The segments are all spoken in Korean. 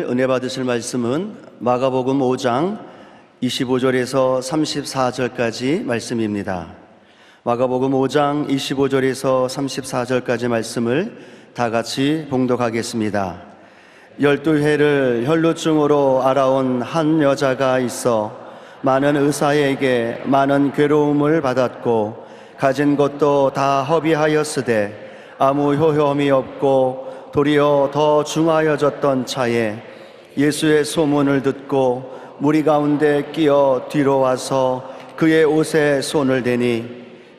은혜 받으실 말씀은 마가복음 5장 25절에서 34절까지 말씀입니다. 마가복음 5장 25절에서 34절까지 말씀을 다 같이 봉독하겠습니다. 12해를 혈루증으로 알아온 한 여자가 있어 많은 의사에게 많은 괴로움을 받았고 가진 것도 다 허비하였으되 아무 효험이 없고 도리어 더 중하여졌던 차에 예수의 소문을 듣고 무리 가운데 끼어 뒤로 와서 그의 옷에 손을 대니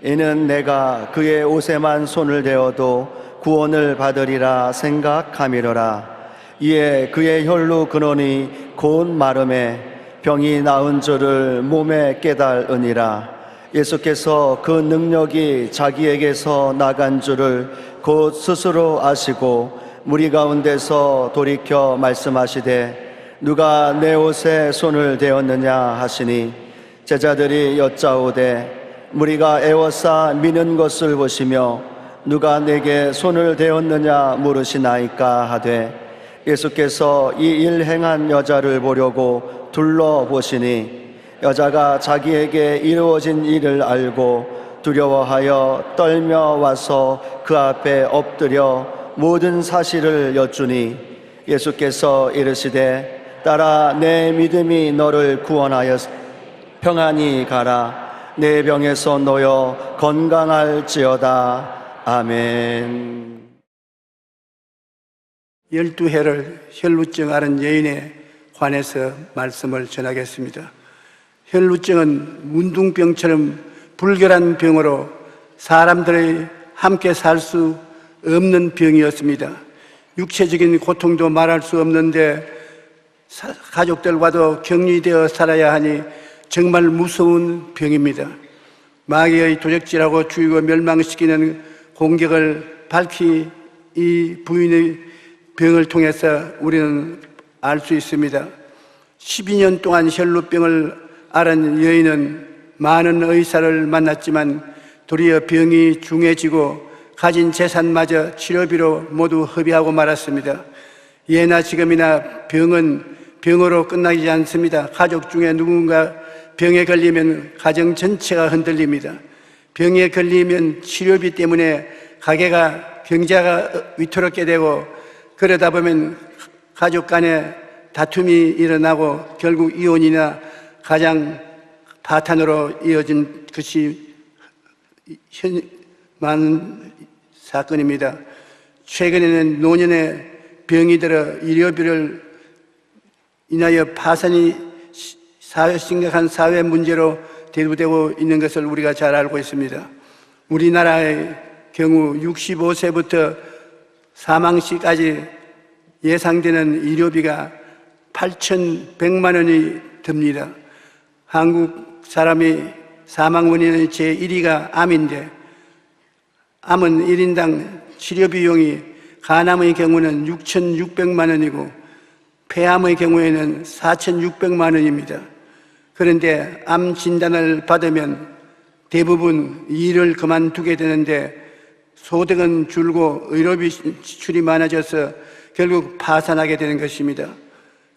이는 내가 그의 옷에만 손을 대어도 구원을 받으리라 생각하미러라. 이에 그의 혈루 근원이 곧 마름에 병이 나은 줄을 몸에 깨달으니라. 예수께서 그 능력이 자기에게서 나간 줄을 곧 스스로 아시고 무리 가운데서 돌이켜 말씀하시되 누가 내 옷에 손을 대었느냐 하시니 제자들이 여짜오되 무리가 애워싸 미는 것을 보시며 누가 내게 손을 대었느냐 물으시나이까 하되 예수께서 이 일 행한 여자를 보려고 둘러보시니 여자가 자기에게 이루어진 일을 알고 두려워하여 떨며 와서 그 앞에 엎드려 모든 사실을 여쭈니 예수께서 이르시되 딸아 내 믿음이 너를 구원하여 평안히 가라. 내 병에서 놓여 건강할지어다. 아멘. 12해를 혈루증 앓은 여인에 관해서 말씀을 전하겠습니다. 혈루증은 문둥병처럼 불결한 병으로 사람들이 함께 살 수 없는 병이었습니다. 육체적인 고통도 말할 수 없는데 가족들과도 격리되어 살아야 하니 정말 무서운 병입니다. 마귀의 도적질하고 죽이고 멸망시키는 공격을 밝히 이 부인의 병을 통해서 우리는 알 수 있습니다. 12년 동안 혈루병을 앓은 여인은 많은 의사를 만났지만 도리어 병이 중해지고 가진 재산마저 치료비로 모두 허비하고 말았습니다. 예나 지금이나 병은 병으로 끝나지 않습니다. 가족 중에 누군가 병에 걸리면 가정 전체가 흔들립니다. 병에 걸리면 치료비 때문에 가게가 경제가 위태롭게 되고 그러다 보면 가족 간에 다툼이 일어나고 결국 이혼이나 가장 파탄으로 이어진 것이 많은 사건입니다. 최근에는 노년에 병이 들어 의료비를 인하여 파산이 심각한 사회 문제로 대두되고 있는 것을 우리가 잘 알고 있습니다. 우리나라의 경우 65세부터 사망 시까지 예상되는 의료비가 8,100만 원이 듭니다. 한국 사람이 사망 원인의 제1위가 암인데 암은 1인당 치료 비용이 간암의 경우는 6,600만 원이고 폐암의 경우에는 4,600만 원입니다. 그런데 암 진단을 받으면 대부분 일을 그만두게 되는데 소득은 줄고 의료비 지출이 많아져서 결국 파산하게 되는 것입니다.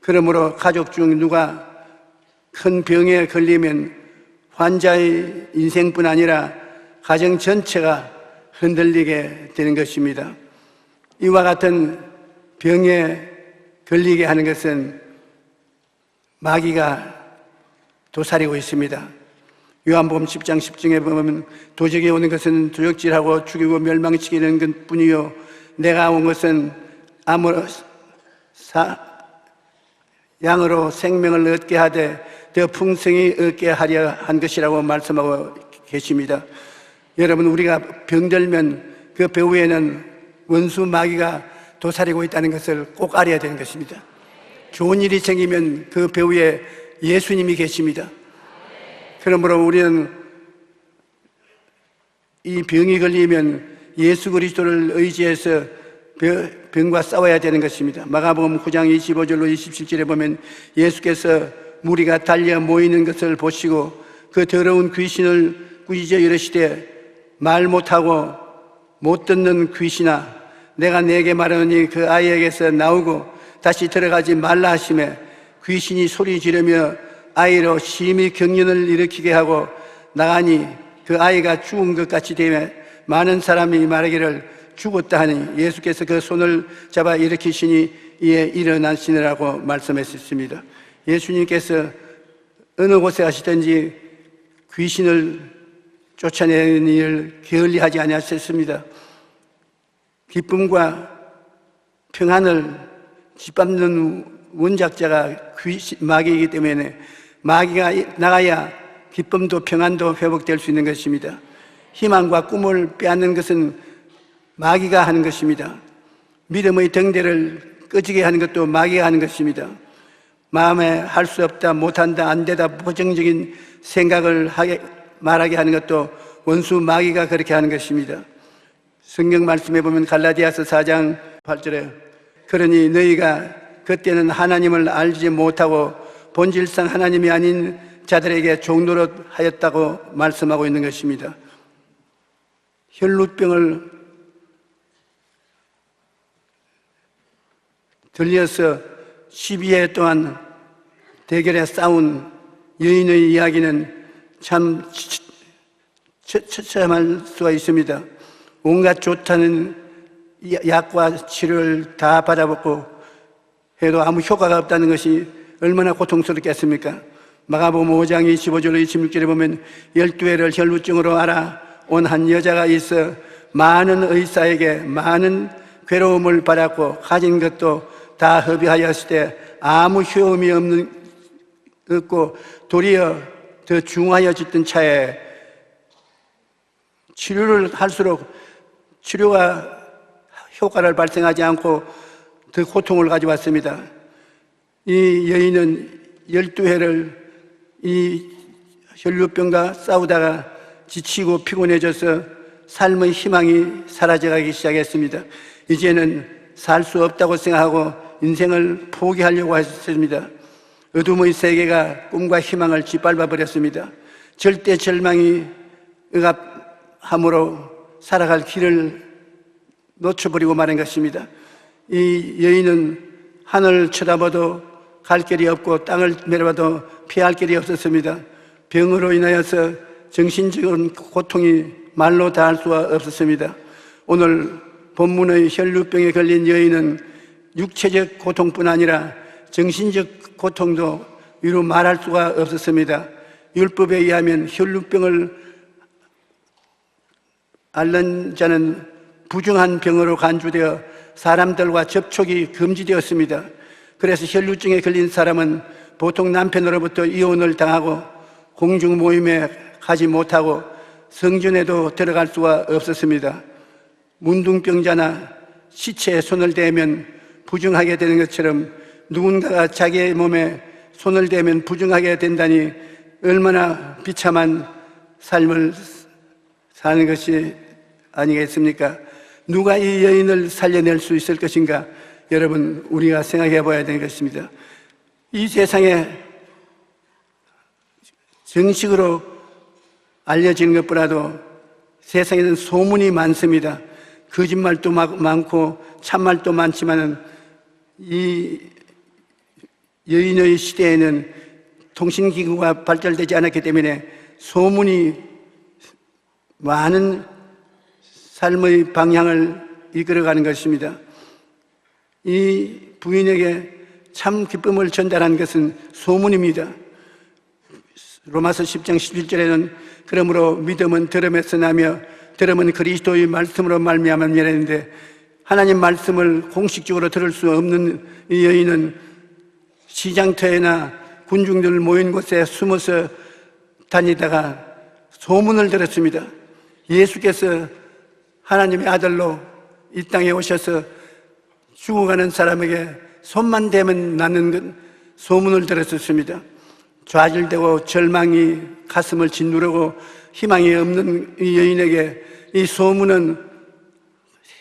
그러므로 가족 중 누가 큰 병에 걸리면 환자의 인생뿐 아니라 가정 전체가 흔들리게 되는 것입니다. 이와 같은 병에 걸리게 하는 것은 마귀가 도사리고 있습니다. 요한복음 10장 10절에 보면 도적이 오는 것은 도적질하고 죽이고 멸망시키는 것뿐이요 내가 온 것은 양으로 생명을 얻게 하되 더 풍성히 얻게 하려 한 것이라고 말씀하고 계십니다. 여러분, 우리가 병들면 그 배후에는 원수 마귀가 도사리고 있다는 것을 꼭 알아야 되는 것입니다. 좋은 일이 생기면 그 배후에 예수님이 계십니다. 그러므로 우리는 이 병이 걸리면 예수 그리스도를 의지해서 병과 싸워야 되는 것입니다. 마가복음 9장 25절로 27절에 보면 예수께서 무리가 달려 모이는 것을 보시고 그 더러운 귀신을 꾸짖어 이르시되 말 못하고 못 듣는 귀신아 내가 네게 말하노니 그 아이에게서 나오고 다시 들어가지 말라 하심에 귀신이 소리 지르며 아이로 심히 경련을 일으키게 하고 나가니 그 아이가 죽은 것 같이 되며 많은 사람이 말하기를 죽었다 하니 예수께서 그 손을 잡아 일으키시니 이에 일어나시느라고 말씀하셨습니다. 예수님께서 어느 곳에 가시든지 귀신을 쫓아내는 일을 게을리하지 아니하셨습니다. 기쁨과 평안을 짓밟는 원작자가 마귀이기 때문에 마귀가 나가야 기쁨도 평안도 회복될 수 있는 것입니다. 희망과 꿈을 빼앗는 것은 마귀가 하는 것입니다. 믿음의 등대를 꺼지게 하는 것도 마귀가 하는 것입니다. 마음에 할 수 없다, 못한다, 안 되다, 부정적인 생각을 말하게 하는 것도 원수 마귀가 그렇게 하는 것입니다. 성경 말씀에 보면 갈라디아서 4장 8절에 그러니 너희가 그때는 하나님을 알지 못하고 본질상 하나님이 아닌 자들에게 종노릇 하였다고 말씀하고 있는 것입니다. 혈루병을 들려서 12회 동안 대결에 싸운 여인의 이야기는 참 처참할 수가 있습니다. 온갖 좋다는 약과 치료를 다 받아봤고 해도 아무 효과가 없다는 것이 얼마나 고통스럽겠습니까? 마가복음 5장 25절 26절에 보면 12회를 혈루증으로 알아온 한 여자가 있어 많은 의사에게 많은 괴로움을 받았고 가진 것도 다 허비하였을 때 아무 효험이 없고 도리어 더 중하여졌던 차에 치료를 할수록 치료가 효과를 발생하지 않고 더 고통을 가져왔습니다. 이 여인은 12회를 이 혈루병과 싸우다가 지치고 피곤해져서 삶의 희망이 사라져가기 시작했습니다. 이제는 살 수 없다고 생각하고 인생을 포기하려고 했습니다. 어둠의 세계가 꿈과 희망을 짓밟아 버렸습니다. 절대 절망이 억압함으로 살아갈 길을 놓쳐버리고 마는 것입니다. 이 여인은 하늘을 쳐다봐도 갈 길이 없고 땅을 내려봐도 피할 길이 없었습니다. 병으로 인하여서 정신적인 고통이 말로 다할 수가 없었습니다. 오늘 본문의 혈루병에 걸린 여인은 육체적 고통뿐 아니라 정신적 고통도 이루 말할 수가 없었습니다. 율법에 의하면 혈루병을 앓는 자는 부중한 병으로 간주되어 사람들과 접촉이 금지되었습니다. 그래서 혈루증에 걸린 사람은 보통 남편으로부터 이혼을 당하고 공중 모임에 가지 못하고 성전에도 들어갈 수가 없었습니다. 문둥병자나 시체에 손을 대면 부정하게 되는 것처럼 누군가가 자기의 몸에 손을 대면 부정하게 된다니 얼마나 비참한 삶을 사는 것이 아니겠습니까? 누가 이 여인을 살려낼 수 있을 것인가? 여러분, 우리가 생각해 봐야 되는 것입니다. 이 세상에 정식으로 알려지는 것보다도 세상에는 소문이 많습니다. 거짓말도 많고 참말도 많지만은 이 여인의 시대에는 통신기구가 발달되지 않았기 때문에 소문이 많은 삶의 방향을 이끌어가는 것입니다. 이 부인에게 참 기쁨을 전달한 것은 소문입니다. 로마서 10장 11절에는 그러므로 믿음은 들음에서 나며 들음은 그리스도의 말씀으로 말미암음이라 했는데 하나님 말씀을 공식적으로 들을 수 없는 이 여인은 시장터에나 군중들 모인 곳에 숨어서 다니다가 소문을 들었습니다. 예수께서 하나님의 아들로 이 땅에 오셔서 죽어가는 사람에게 손만 대면 낫는 소문을 들었었습니다. 좌절되고 절망이 가슴을 짓누르고 희망이 없는 이 여인에게 이 소문은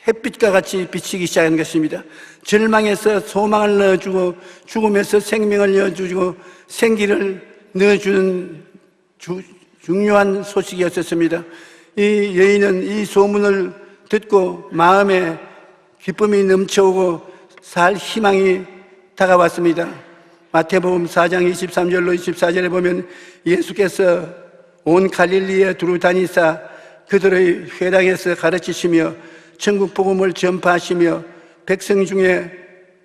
햇빛과 같이 비치기 시작한 것입니다. 절망에서 소망을 넣어주고 죽음에서 생명을 넣어주고 생기를 넣어주는 중요한 소식이었습니다. 이 여인은 이 소문을 듣고 마음에 기쁨이 넘쳐오고 살 희망이 다가왔습니다. 마태복음 4장 23절로 24절에 보면 예수께서 온 갈릴리에 두루 다니사 그들의 회당에서 가르치시며 천국 복음을 전파하시며 백성 중에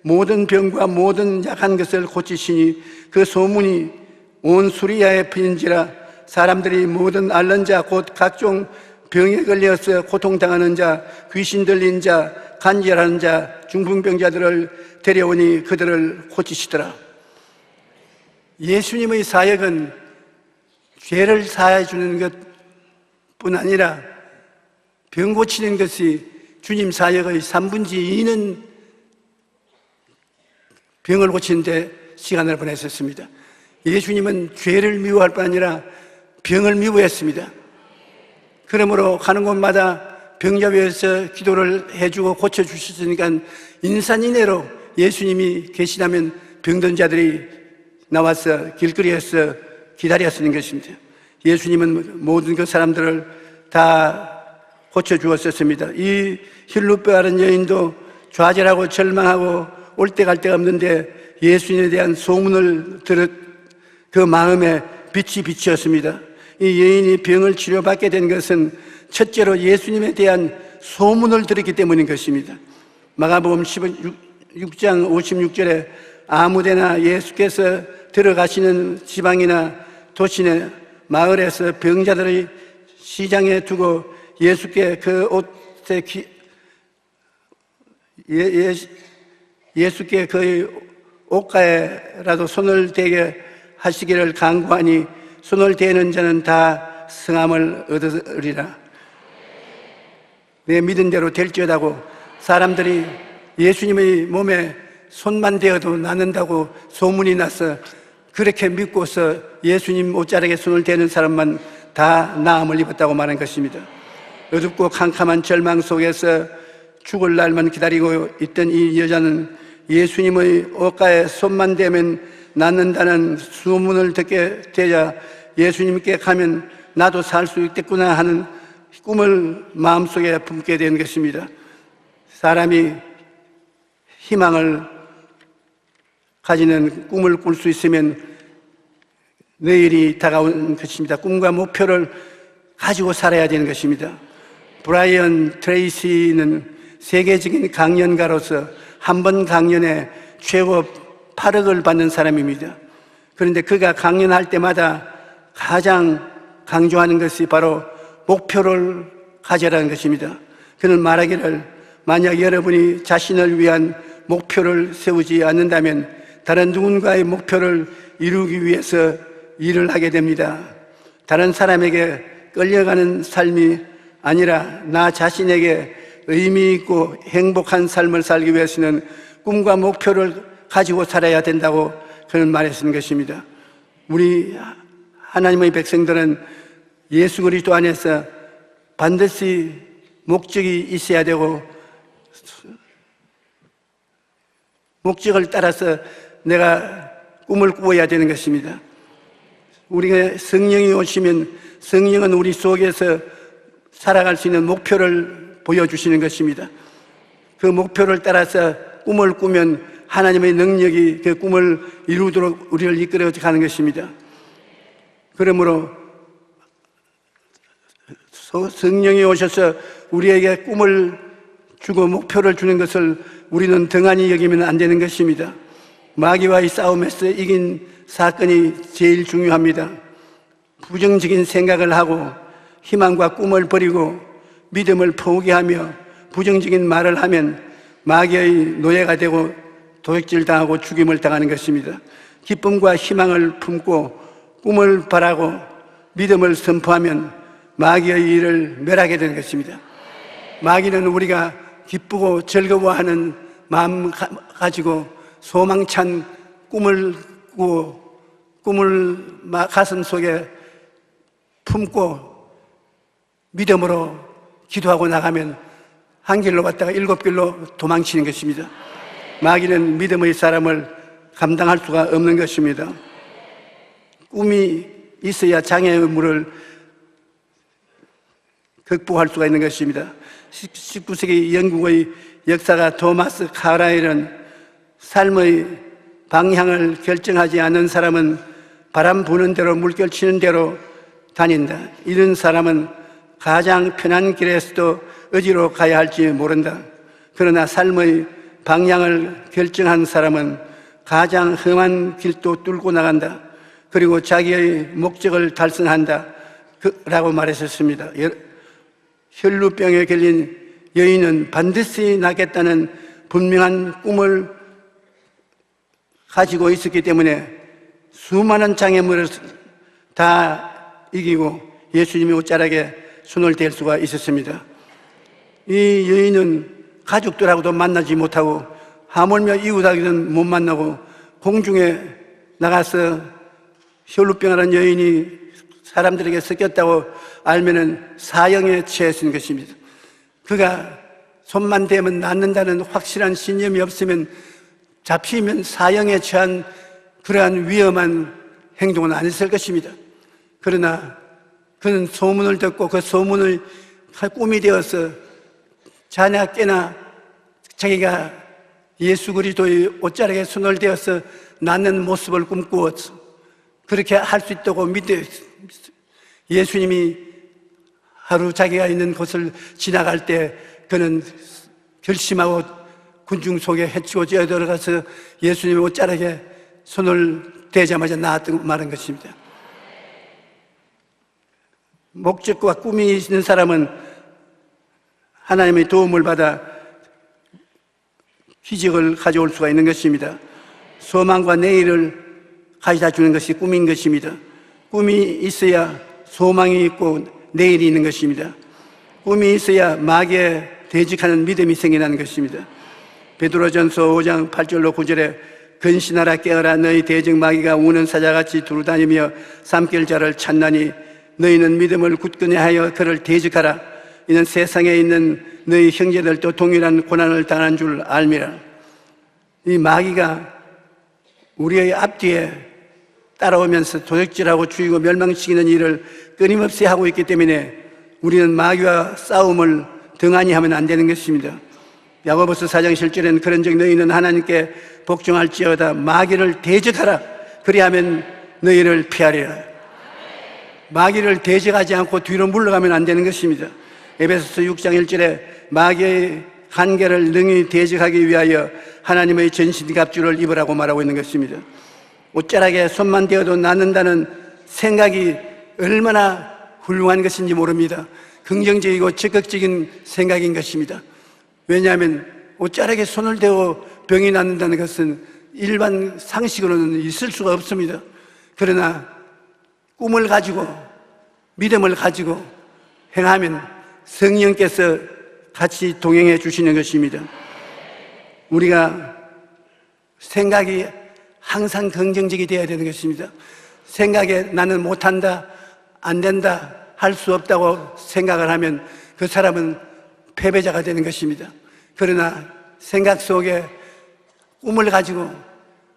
모든 병과 모든 약한 것을 고치시니 그 소문이 온 수리아에 퍼진지라. 사람들이 모든 앓는 자 곧 각종 병에 걸려서 고통당하는 자, 귀신 들린 자, 간절한 자, 중풍병자들을 데려오니 그들을 고치시더라. 예수님의 사역은 죄를 사해 주는 것뿐 아니라 병 고치는 것이 주님 사역의 3분의 2는 병을 고치는데 시간을 보냈었습니다. 예수님은 죄를 미워할 뿐 아니라 병을 미워했습니다. 그러므로 가는 곳마다 병자 위에서 기도를 해주고 고쳐주셨으니까 인산인해로 예수님이 계시다면 병든 자들이 나와서 길거리에서 기다렸는 것입니다. 예수님은 모든 그 사람들을 다 고쳐주었었습니다. 이 힐루뼈라는 여인도 좌절하고 절망하고 올 데 갈 데가 없는데 예수님에 대한 소문을 들었 그 마음에 빛이 비치었습니다. 이 여인이 병을 치료받게 된 것은 첫째로 예수님에 대한 소문을 들었기 때문인 것입니다. 마가복음 16장 56절에 아무데나 예수께서 들어가시는 지방이나 도시나 마을에서 병자들의 시장에 두고 예수께 그 옷에 예수께 그의 옷가에라도 손을 대게 하시기를 간구하니 손을 대는 자는 다 성함을 얻으리라. 내 믿은 대로 될지어다고 사람들이 예수님의 몸에 손만 대어도 낫는다고 소문이 나서 그렇게 믿고서 예수님 옷자락에 손을 대는 사람만 다 나음을 입었다고 말한 것입니다. 어둡고 캄캄한 절망 속에서 죽을 날만 기다리고 있던 이 여자는 예수님의 옷가에 손만 대면 낫는다는 소문을 듣게 되자 예수님께 가면 나도 살 수 있겠구나 하는 꿈을 마음속에 품게 된 것입니다. 사람이 희망을 가지는 꿈을 꿀 수 있으면 내일이 다가오는 것입니다. 꿈과 목표를 가지고 살아야 되는 것입니다. 브라이언 트레이시는 세계적인 강연가로서 한 번 강연에 최고 8억을 받는 사람입니다. 그런데 그가 강연할 때마다 가장 강조하는 것이 바로 목표를 가져라는 것입니다. 그는 말하기를 만약 여러분이 자신을 위한 목표를 세우지 않는다면 다른 누군가의 목표를 이루기 위해서 일을 하게 됩니다. 다른 사람에게 끌려가는 삶이 아니라 나 자신에게 의미 있고 행복한 삶을 살기 위해서는 꿈과 목표를 가지고 살아야 된다고 그는 말했는 것입니다. 우리 하나님의 백성들은 예수 그리스도 안에서 반드시 목적이 있어야 되고 목적을 따라서 내가 꿈을 꾸어야 되는 것입니다. 우리가 성령이 오시면 성령은 우리 속에서 살아갈 수 있는 목표를 보여주시는 것입니다. 그 목표를 따라서 꿈을 꾸면 하나님의 능력이 그 꿈을 이루도록 우리를 이끌어 가는 것입니다. 그러므로 성령이 오셔서 우리에게 꿈을 주고 목표를 주는 것을 우리는 등한히 여기면 안 되는 것입니다. 마귀와의 싸움에서 이긴 사건이 제일 중요합니다. 부정적인 생각을 하고 희망과 꿈을 버리고 믿음을 포기하며 부정적인 말을 하면 마귀의 노예가 되고 도적질 당하고 죽임을 당하는 것입니다. 기쁨과 희망을 품고 꿈을 바라고 믿음을 선포하면 마귀의 일을 멸하게 되는 것입니다. 마귀는 우리가 기쁘고 즐거워하는 마음 가지고 소망찬 꿈을 꾸고 꿈을 가슴 속에 품고 믿음으로 기도하고 나가면 한 길로 갔다가 7길로 도망치는 것입니다. 마귀는 믿음의 사람을 감당할 수가 없는 것입니다. 꿈이 있어야 장애의 의무를 극복할 수가 있는 것입니다. 19세기 영국의 역사가 토마스 카라일은 삶의 방향을 결정하지 않는 사람은 바람 부는 대로 물결 치는 대로 다닌다. 이런 사람은 가장 편한 길에서도 어디로 가야 할지 모른다. 그러나 삶의 방향을 결정한 사람은 가장 험한 길도 뚫고 나간다. 그리고 자기의 목적을 달성한다. 라고 말했었습니다. 혈루병에 걸린 여인은 반드시 낫겠다는 분명한 꿈을 가지고 있었기 때문에 수많은 장애물을 다 이기고 예수님의 옷자락에 손을 댈 수가 있었습니다. 이 여인은 가족들하고도 만나지 못하고 하물며 이웃하고는 못 만나고 공중에 나가서 혈루병이라는 여인이 사람들에게 섞였다고 알면은 사형에 처했은 것입니다. 그가 손만 대면 낫는다는 확실한 신념이 없으면 잡히면 사형에 처한 그러한 위험한 행동은 안 했을 것입니다. 그러나 그는 소문을 듣고 그 소문을 꿈이 되어서 자나 깨나 자기가 예수 그리스도의 옷자락에 손을 대어서 낫는 모습을 꿈꾸었어. 그렇게 할 수 있다고 믿어. 예수님이 하루 자기가 있는 곳을 지나갈 때 그는 결심하고 군중 속에 헤치고 뛰어들어가서 예수님의 옷자락에 손을 대자마자 나았다고 말한 것입니다. 목적과 꿈이 있는 사람은 하나님의 도움을 받아 기적을 가져올 수가 있는 것입니다. 소망과 내일을 가져다 주는 것이 꿈인 것입니다. 꿈이 있어야 소망이 있고 내일이 있는 것입니다. 꿈이 있어야 마귀에 대적하는 믿음이 생겨나는 것입니다. 베드로전서 5장 8절로 9절에 근신하라 깨어라 너희 대적 마귀가 우는 사자같이 두루다니며 삼킬 자를 찾나니 너희는 믿음을 굳건히 하여 그를 대적하라. 이는 세상에 있는 너희 형제들도 동일한 고난을 당한 줄 알미라. 이 마귀가 우리의 앞뒤에 따라오면서 도적질하고 죽이고 멸망시키는 일을 끊임없이 하고 있기 때문에 우리는 마귀와 싸움을 등한히 하면 안 되는 것입니다. 야고보서 4장 7절에는 그런즉 너희는 하나님께 복종할지어다 마귀를 대적하라. 그리하면 너희를 피하리라. 마귀를 대적하지 않고 뒤로 물러가면 안 되는 것입니다. 에베소서 6장 1절에 마귀의 한계를 능히 대적하기 위하여 하나님의 전신갑주를 입으라고 말하고 있는 것입니다. 옷자락에 손만 대어도 낫는다는 생각이 얼마나 훌륭한 것인지 모릅니다. 긍정적이고 적극적인 생각인 것입니다. 왜냐하면 옷자락에 손을 대어 병이 낫는다는 것은 일반 상식으로는 있을 수가 없습니다. 그러나 꿈을 가지고 믿음을 가지고 행하면 성령께서 같이 동행해 주시는 것입니다. 우리가 생각이 항상 긍정적이 되어야 되는 것입니다. 생각에 나는 못한다, 안 된다, 할 수 없다고 생각을 하면 그 사람은 패배자가 되는 것입니다. 그러나 생각 속에 꿈을 가지고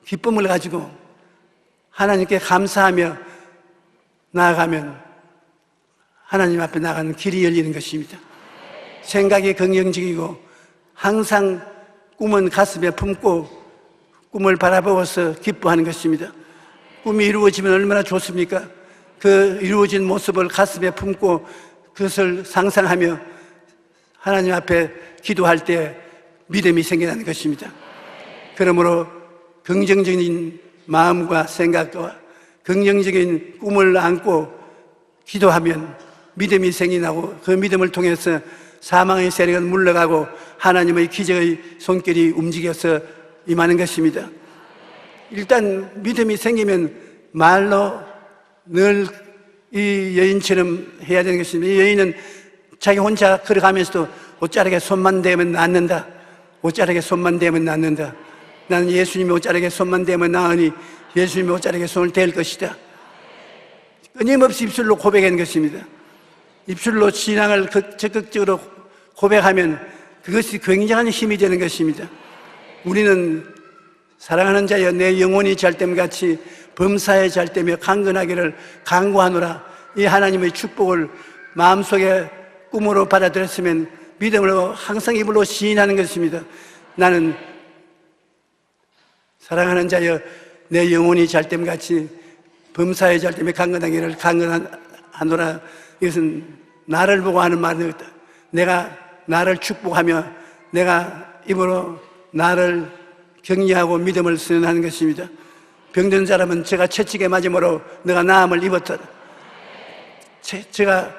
기쁨을 가지고 하나님께 감사하며 나아가면 하나님 앞에 나가는 길이 열리는 것입니다. 생각이 긍정적이고 항상 꿈은 가슴에 품고 꿈을 바라보고서 기뻐하는 것입니다. 꿈이 이루어지면 얼마나 좋습니까? 그 이루어진 모습을 가슴에 품고 그것을 상상하며 하나님 앞에 기도할 때 믿음이 생겨나는 것입니다. 그러므로 긍정적인 마음과 생각과 긍정적인 꿈을 안고 기도하면 믿음이 생겨나고 그 믿음을 통해서 사망의 세력은 물러가고 하나님의 기적의 손길이 움직여서 임하는 것입니다. 일단 믿음이 생기면 말로 늘 이 여인처럼 해야 되는 것입니다. 이 여인은 자기 혼자 걸어가면서도 옷자락에 손만 대면 낫는다. 옷자락에 손만 대면 낫는다. 나는 예수님의 옷자락에 손만 대면 나으니 예수님의 옷자락에 손을 댈 것이다. 끊임없이 입술로 고백하는 것입니다. 입술로 신앙을 적극적으로 고백하면 그것이 굉장한 힘이 되는 것입니다. 우리는 사랑하는 자여 내 영혼이 잘됨같이 범사에 잘되며 강건하기를 간구하노라. 이 하나님의 축복을 마음속에 꿈으로 받아들였으면 믿음으로 항상 입으로 시인하는 것입니다. 나는 사랑하는 자여, 내 영혼이 잘됨같이 범사의 잘됨에 강건하기를 강건하노라. 이것은 나를 보고 하는 말이다. 내가 나를 축복하며 내가 입으로 나를 격려하고 믿음을 선언하는 것입니다. 병든 사람은 제가 채찍에 맞음으로 너가 나음을 입었다. 제가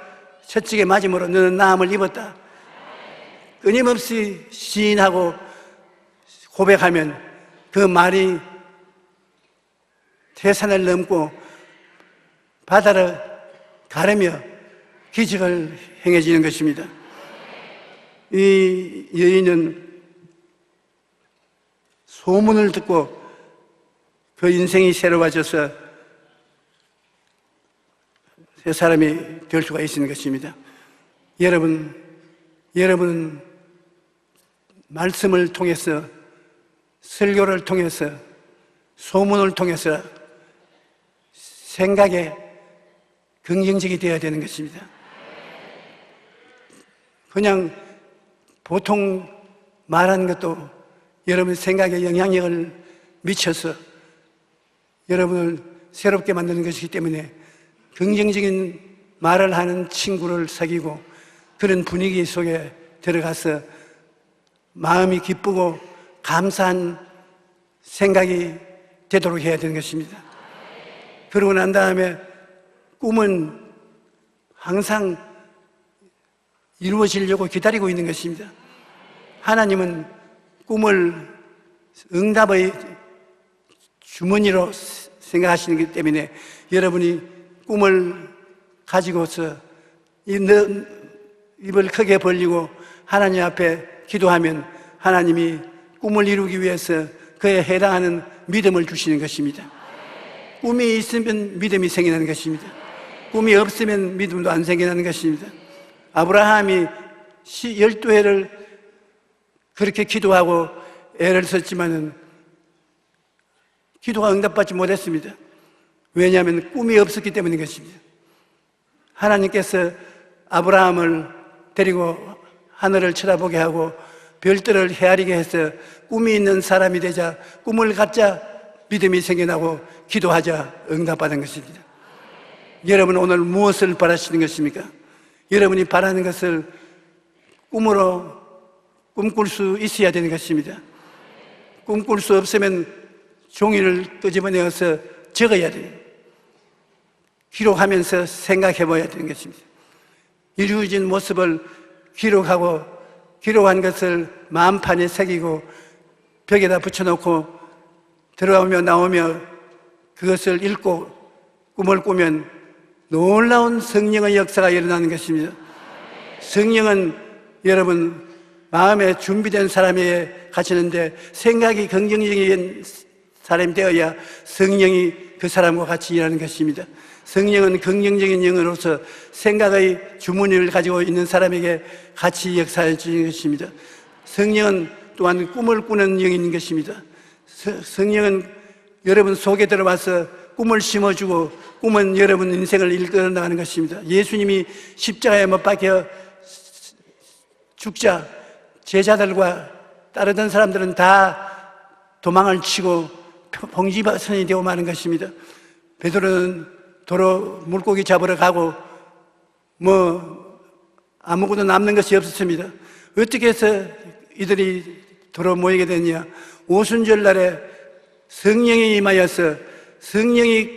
채찍에 맞음으로 너는 나음을 입었다. 끊임없이 시인하고 고백하면 그 말이 태산을 넘고 바다를 가르며 기적을 행해지는 것입니다. 이 여인은 소문을 듣고 그 인생이 새로워져서 새 사람이 될 수가 있는 것입니다. 여러분은 말씀을 통해서, 설교를 통해서, 소문을 통해서 생각에 긍정적이 되어야 되는 것입니다. 그냥 보통 말하는 것도 여러분 생각에 영향력을 미쳐서 여러분을 새롭게 만드는 것이기 때문에 긍정적인 말을 하는 친구를 사귀고 그런 분위기 속에 들어가서 마음이 기쁘고 감사한 생각이 되도록 해야 되는 것입니다. 그러고 난 다음에 꿈은 항상 이루어지려고 기다리고 있는 것입니다. 하나님은 꿈을 응답의 주머니로 생각하시는 것 때문에 여러분이 꿈을 가지고서 입을 크게 벌리고 하나님 앞에 기도하면 하나님이 꿈을 이루기 위해서 그에 해당하는 믿음을 주시는 것입니다. 꿈이 있으면 믿음이 생기는 것입니다. 꿈이 없으면 믿음도 안 생기는 것입니다. 아브라함이 12회를 그렇게 기도하고 애를 썼지만은 기도가 응답받지 못했습니다. 왜냐하면 꿈이 없었기 때문인 것입니다. 하나님께서 아브라함을 데리고 하늘을 쳐다보게 하고 별들을 헤아리게 해서 꿈이 있는 사람이 되자 꿈을 갖자 믿음이 생겨나고 기도하자 응답받은 것입니다. 여러분 오늘 무엇을 바라시는 것입니까? 여러분이 바라는 것을 꿈으로 꿈꿀 수 있어야 되는 것입니다. 꿈꿀 수 없으면 종이를 끄집어내어서 적어야 돼요. 기록하면서 생각해 봐야 되는 것입니다. 이루어진 모습을 기록하고 기록한 것을 마음판에 새기고 벽에다 붙여놓고 들어가며 나오며 그것을 읽고 꿈을 꾸면 놀라운 성령의 역사가 일어나는 것입니다. 성령은 여러분 마음에 준비된 사람에게 갇히는데 생각이 긍정적인 사람이 되어야 성령이 그 사람과 같이 일하는 것입니다. 성령은 긍정적인 영으로서 생각의 주머니를 가지고 있는 사람에게 같이 역사해 주는 것입니다. 성령은 또한 꿈을 꾸는 영인 것입니다. 성령은 여러분 속에 들어와서 꿈을 심어주고 꿈은 여러분 인생을 이끌어나가는 것입니다. 예수님이 십자가에 못 박혀 죽자 제자들과 따르던 사람들은 다 도망을 치고 봉지선이 되고 마는 것입니다. 베드로는 도로 물고기 잡으러 가고 아무것도 남는 것이 없었습니다. 어떻게 해서 이들이 도로 모이게 됐냐? 오순절 날에 성령이 임하여서 성령이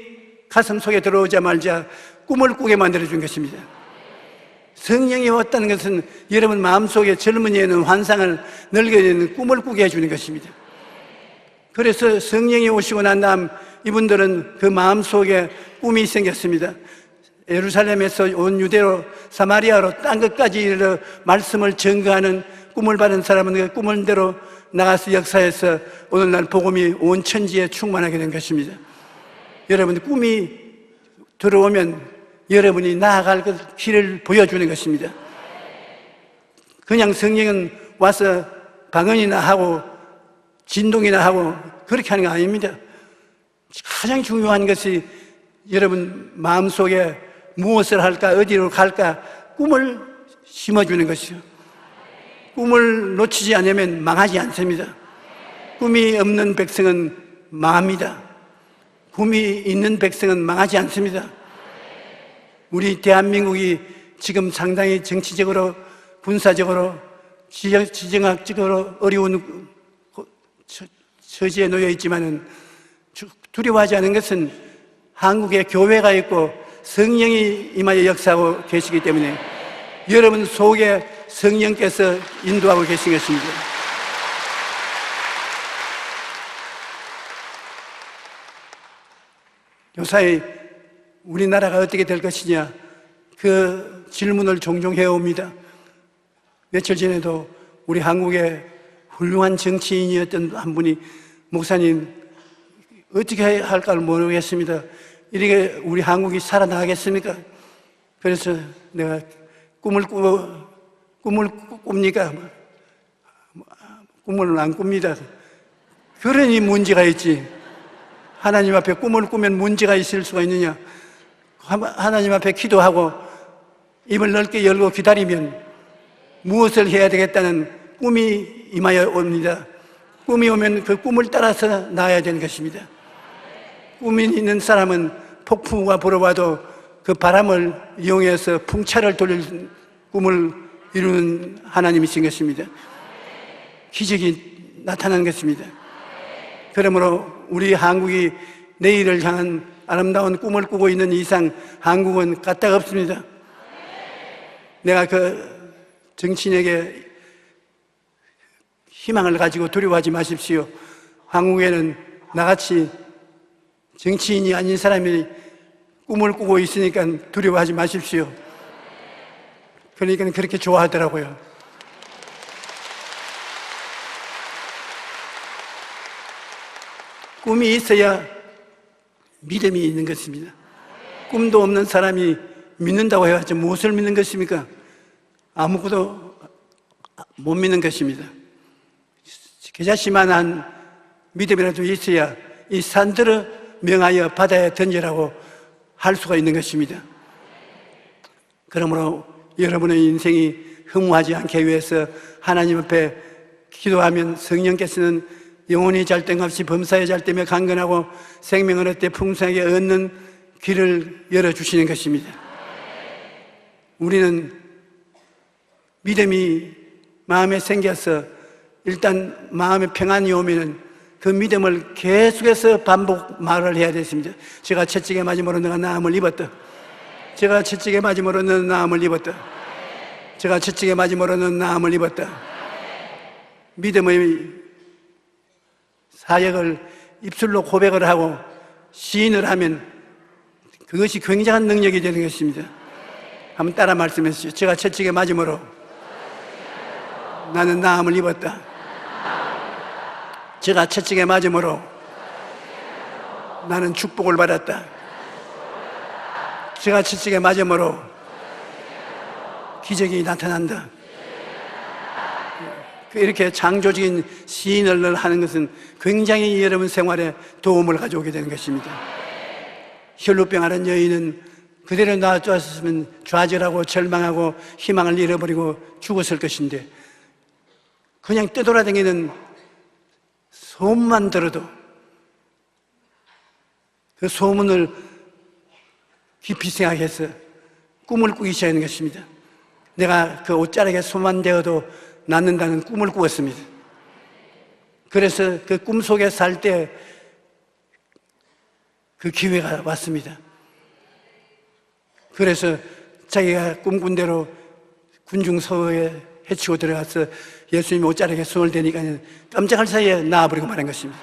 가슴 속에 들어오자마자 꿈을 꾸게 만들어준 것입니다. 성령이 왔다는 것은 여러분 마음속에 젊은이에는 환상을 늙은이에는 꿈을 꾸게 해주는 것입니다. 그래서 성령이 오시고 난 다음 이분들은 그 마음속에 꿈이 생겼습니다. 예루살렘에서 온 유대로 사마리아로 땅 끝까지 이르러 말씀을 전거하는 꿈을 받은 사람은 그 꿈을 대로 나가서 역사해서 오늘날 복음이 온 천지에 충만하게 된 것입니다. 여러분 꿈이 들어오면 여러분이 나아갈 그 길을 보여주는 것입니다. 그냥 성령은 와서 방언이나 하고 진동이나 하고 그렇게 하는 거 아닙니다. 가장 중요한 것이 여러분 마음속에 무엇을 할까 어디로 갈까 꿈을 심어주는 것이요. 꿈을 놓치지 않으면 망하지 않습니다. 꿈이 없는 백성은 망합니다. 꿈이 있는 백성은 망하지 않습니다. 우리 대한민국이 지금 상당히 정치적으로, 군사적으로, 지정학적으로 어려운 처지에 놓여 있지만은 두려워하지 않은 것은 한국에 교회가 있고 성령이 임하여 역사하고 계시기 때문에 여러분 속에 성령께서 인도하고 계신 것입니다. 요사이 우리나라가 어떻게 될 것이냐, 그 질문을 종종 해옵니다. 며칠 전에도 우리 한국의 훌륭한 정치인이었던 한 분이, 목사님 어떻게 할까를 모르겠습니다. 이렇게 우리 한국이 살아나가겠습니까? 그래서 내가 꿈을 꿉니까? 꿈을 안 꿉니다. 그러니 문제가 있지. 하나님 앞에 꿈을 꾸면 문제가 있을 수가 있느냐? 하나님 앞에 기도하고 입을 넓게 열고 기다리면 무엇을 해야 되겠다는 꿈이 임하여 옵니다. 꿈이 오면 그 꿈을 따라서 나아야 되는 것입니다. 꿈이 있는 사람은 폭풍우가 불어와도 그 바람을 이용해서 풍차를 돌릴 꿈을 이루는 하나님이신 것입니다. 기적이 나타나는 것입니다. 그러므로 우리 한국이 내일을 향한 아름다운 꿈을 꾸고 있는 이상 한국은 까딱없습니다. 내가 그 정치인에게 희망을 가지고 두려워하지 마십시오. 한국에는 나같이 정치인이 아닌 사람이 꿈을 꾸고 있으니까 두려워하지 마십시오. 그러니까 그렇게 좋아하더라고요. 꿈이 있어야 믿음이 있는 것입니다. 꿈도 없는 사람이 믿는다고 해봤자 무엇을 믿는 것입니까? 아무것도 못 믿는 것입니다. 겨자씨만한 믿음이라도 있어야 이 산들을 명하여 바다에 던지라고 할 수가 있는 것입니다. 그러므로 여러분의 인생이 허무하지 않게 위해서 하나님 앞에 기도하면 성령께서는 영혼이 잘됨 없이 범사에 잘되며 강건하고 생명을 얻되 풍성하게 얻는 길을 열어주시는 것입니다. 우리는 믿음이 마음에 생겨서 일단 마음에 평안이 오면은 그 믿음을 계속해서 반복 말을 해야 됐습니다. 제가 채찍에 맞음으로 내가 나음을 입었다. 제가 채찍에 맞음으로 너는 나음을 입었다. 제가 채찍에 맞음으로 너는 나음을 입었다. 믿음의 사역을 입술로 고백을 하고 시인을 하면 그것이 굉장한 능력이 되는 것입니다. 한번 따라 말씀해 주시죠. 제가 채찍에 맞음으로 나는 나음을 입었다. 제가 채찍에 맞음으로 나는 축복을 받았다. 제가 채찍에 맞음으로 기적이 나타난다. 이렇게 창조적인 시인을 하는 것은 굉장히 여러분 생활에 도움을 가져오게 되는 것입니다. 혈루병 앓은 여인은 그대로 놔두었으면 좌절하고 절망하고 희망을 잃어버리고 죽었을 것인데 그냥 떠돌아다니는 소문만 들어도 그 소문을 깊이 생각해서 꿈을 꾸기 시작하는 것입니다. 내가 그 옷자락에 소만 되어도 낫는다는 꿈을 꾸었습니다. 그래서 그 꿈 속에 살 때 그 기회가 왔습니다. 그래서 자기가 꿈꾼 대로 군중서에 해치고 들어가서 예수님이 옷자락에 손을 대니까 깜짝할 사이에 나와버리고 말한 것입니다.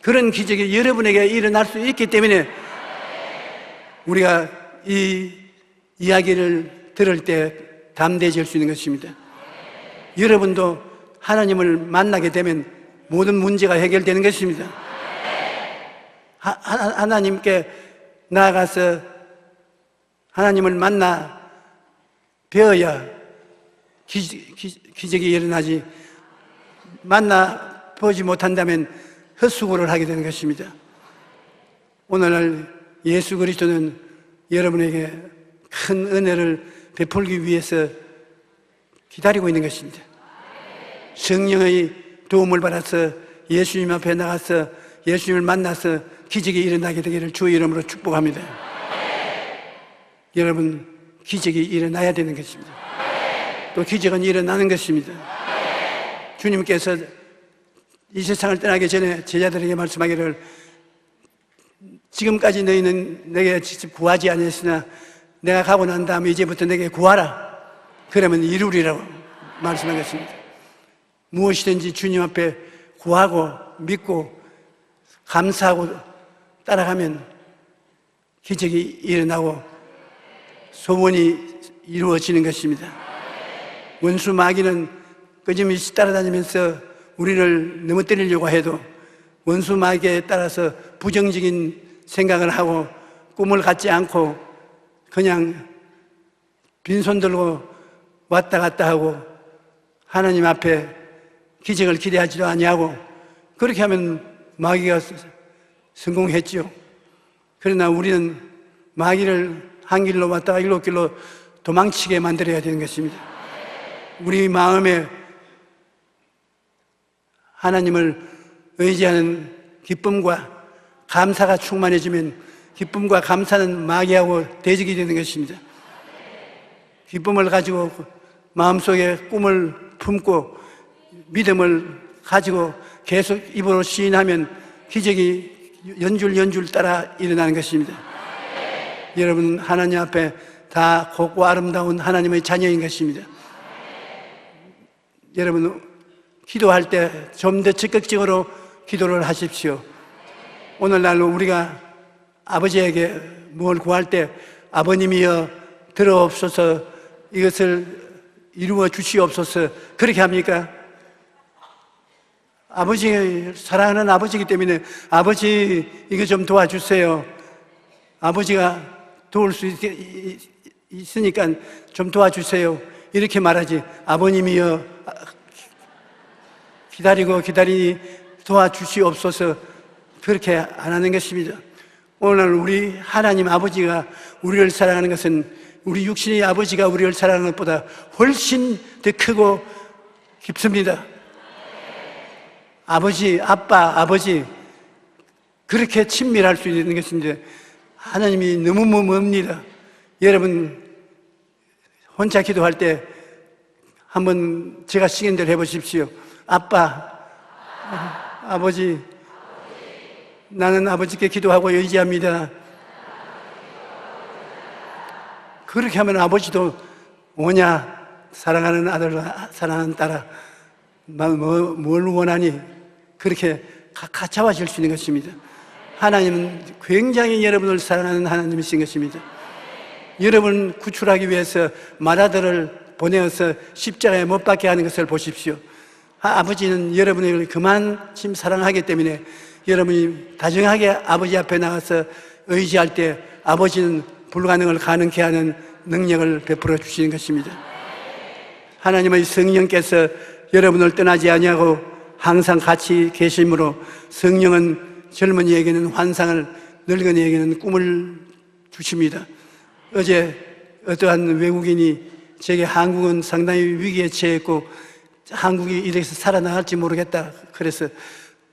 그런 기적이 여러분에게 일어날 수 있기 때문에 우리가 이 이야기를 들을 때 담대해질 수 있는 것입니다. 여러분도 하나님을 만나게 되면 모든 문제가 해결되는 것입니다. 하나님께 나아가서 하나님을 만나 배워야 기적이 일어나지, 만나 보지 못한다면 헛수고를 하게 되는 것입니다. 오늘날 예수 그리스도는 여러분에게 큰 은혜를 베풀기 위해서 기다리고 있는 것입니다. 성령의 도움을 받아서 예수님 앞에 나가서 예수님을 만나서 기적이 일어나게 되기를 주의 이름으로 축복합니다. 여러분, 기적이 일어나야 되는 것입니다. 또 기적은 일어나는 것입니다. 주님께서 이 세상을 떠나기 전에 제자들에게 말씀하기를 지금까지 너희는 내게 직접 구하지 않았으나 내가 가고 난 다음에 이제부터 내게 구하라. 그러면 이루리라고 말씀한 것입니다. 무엇이든지 주님 앞에 구하고 믿고 감사하고 따라가면 기적이 일어나고 소원이 이루어지는 것입니다. 원수 마귀는 끊임없이 따라다니면서 우리를 넘어뜨리려고 해도 원수 마귀에 따라서 부정적인 생각을 하고 꿈을 갖지 않고 그냥 빈손 들고 왔다 갔다 하고 하나님 앞에 기적을 기대하지도 아니하고 그렇게 하면 마귀가 성공했지요. 그러나 우리는 마귀를 한 길로 왔다가 일곱 길로 도망치게 만들어야 되는 것입니다. 우리 마음에 하나님을 의지하는 기쁨과 감사가 충만해지면 기쁨과 감사는 마귀하고 대적이 되는 것입니다. 기쁨을 가지고 마음속에 꿈을 품고 믿음을 가지고 계속 입으로 시인하면 기적이 연줄 따라 일어나는 것입니다. 여러분, 하나님 앞에 다 곱고 아름다운 하나님의 자녀인 것입니다. 여러분, 기도할 때 좀 더 적극적으로 기도를 하십시오. 오늘날로 우리가 아버지에게 뭘 구할 때 아버님이여 들어옵소서, 이것을 이루어 주시옵소서 그렇게 합니까? 아버지, 사랑하는 아버지이기 때문에 아버지 이거 좀 도와주세요. 아버지가 도울 수 있으니까 좀 도와주세요 이렇게 말하지, 아버님이여 기다리니 도와주시옵소서 그렇게 안 하는 것입니다. 오늘 우리 하나님 아버지가 우리를 사랑하는 것은 우리 육신의 아버지가 우리를 사랑하는 것보다 훨씬 더 크고 깊습니다. 아버지, 아빠, 아버지 그렇게 친밀할 수 있는 것인데 하나님이 너무 멉니다. 여러분, 혼자 기도할 때 한번 제가 시킨 대로 해보십시오. 아빠, 아버지, 나는 아버지께 기도하고 의지합니다. 그렇게 하면 아버지도 오냐, 사랑하는 아들, 사랑하는 딸아, 뭘 원하니? 그렇게 가까워질 수 있는 것입니다. 하나님은 굉장히 여러분을 사랑하는 하나님이신 것입니다. 여러분 구출하기 위해서 마라들을 보내어서 십자가에 못 박게 하는 것을 보십시오. 아버지는 여러분을 그만큼 사랑하기 때문에 여러분이 다정하게 아버지 앞에 나가서 의지할 때 아버지는 불가능을 가능케 하는 능력을 베풀어 주시는 것입니다. 하나님의 성령께서 여러분을 떠나지 아니하고 항상 같이 계심으로 성령은 젊은이에게는 환상을, 늙은이에게는 꿈을 주십니다. 어제 어떠한 외국인이 제게 한국은 상당히 위기에 처했고 한국이 이래서 살아나갈지 모르겠다. 그래서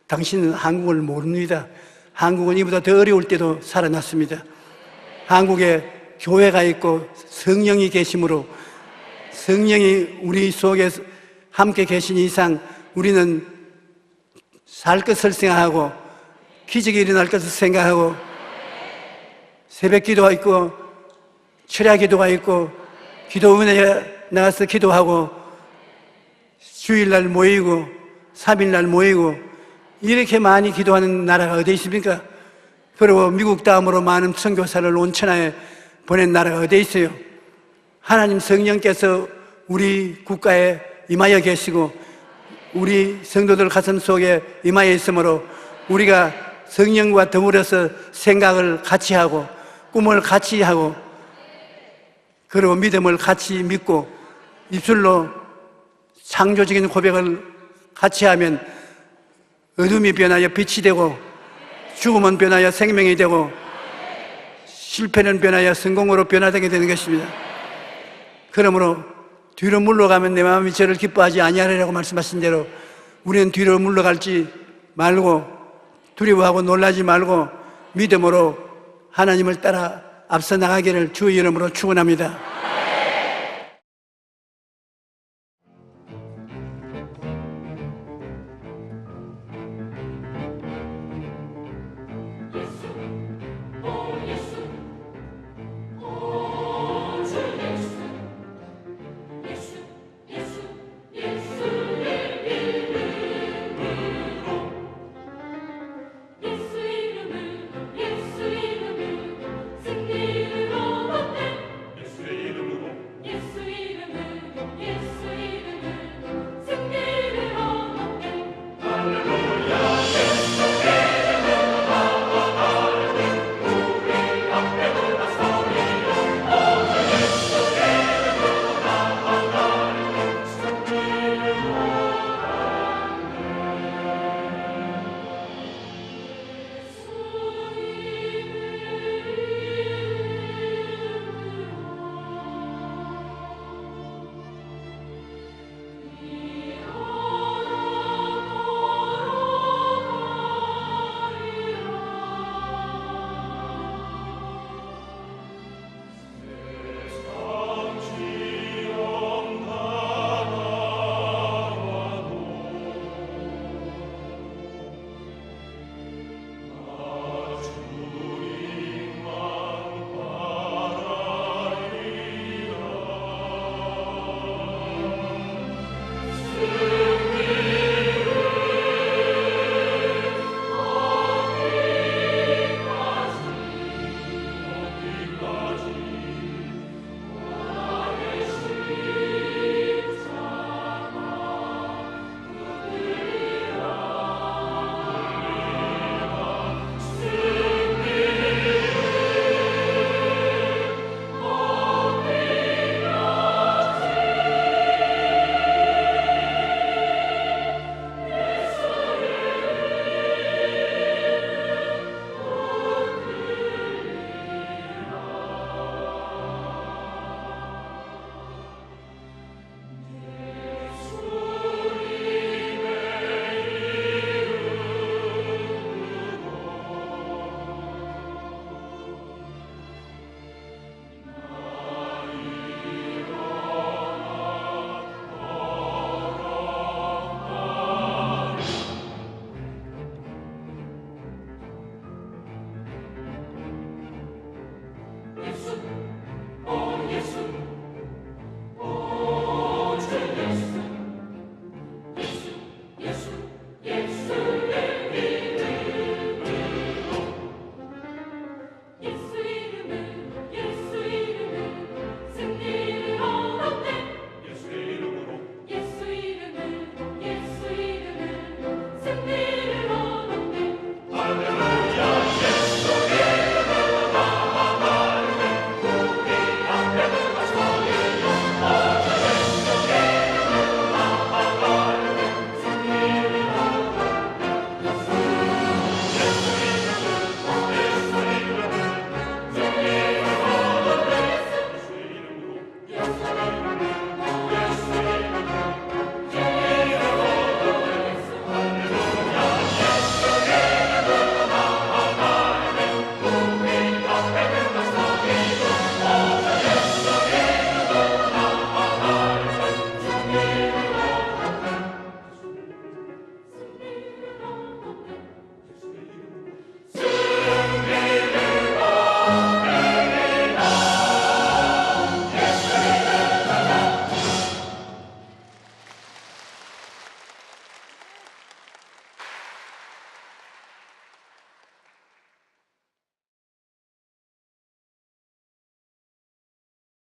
당신은 한국을 모릅니다. 한국은 이보다 더 어려울 때도 살아났습니다. 한국에 교회가 있고 성령이 계심으로 성령이 우리 속에 함께 계신 이상 우리는 살 것을 생각하고 기적이 일어날 것을 생각하고 새벽 기도가 있고 철야 기도가 있고 기도원에 나가서 기도하고 주일날 모이고 3일날 모이고 이렇게 많이 기도하는 나라가 어디 있습니까? 그리고 미국 다음으로 많은 선교사를 온 천하에 보낸 나라가 어디 있어요? 하나님 성령께서 우리 국가에 임하여 계시고 우리 성도들 가슴 속에 임하여 있으므로 우리가 성령과 더불어서 생각을 같이 하고 꿈을 같이 하고 그리고 믿음을 같이 믿고 입술로 창조적인 고백을 같이 하면 어둠이 변하여 빛이 되고 죽음은 변하여 생명이 되고 실패는 변하여 성공으로 변화되게 되는 것입니다. 그러므로 뒤로 물러가면 내 마음이 저를 기뻐하지 아니하리라고 말씀하신 대로 우리는 뒤로 물러갈지 말고 두려워하고 놀라지 말고 믿음으로 하나님을 따라 앞서 나가기를 주의 이름으로 축원합니다.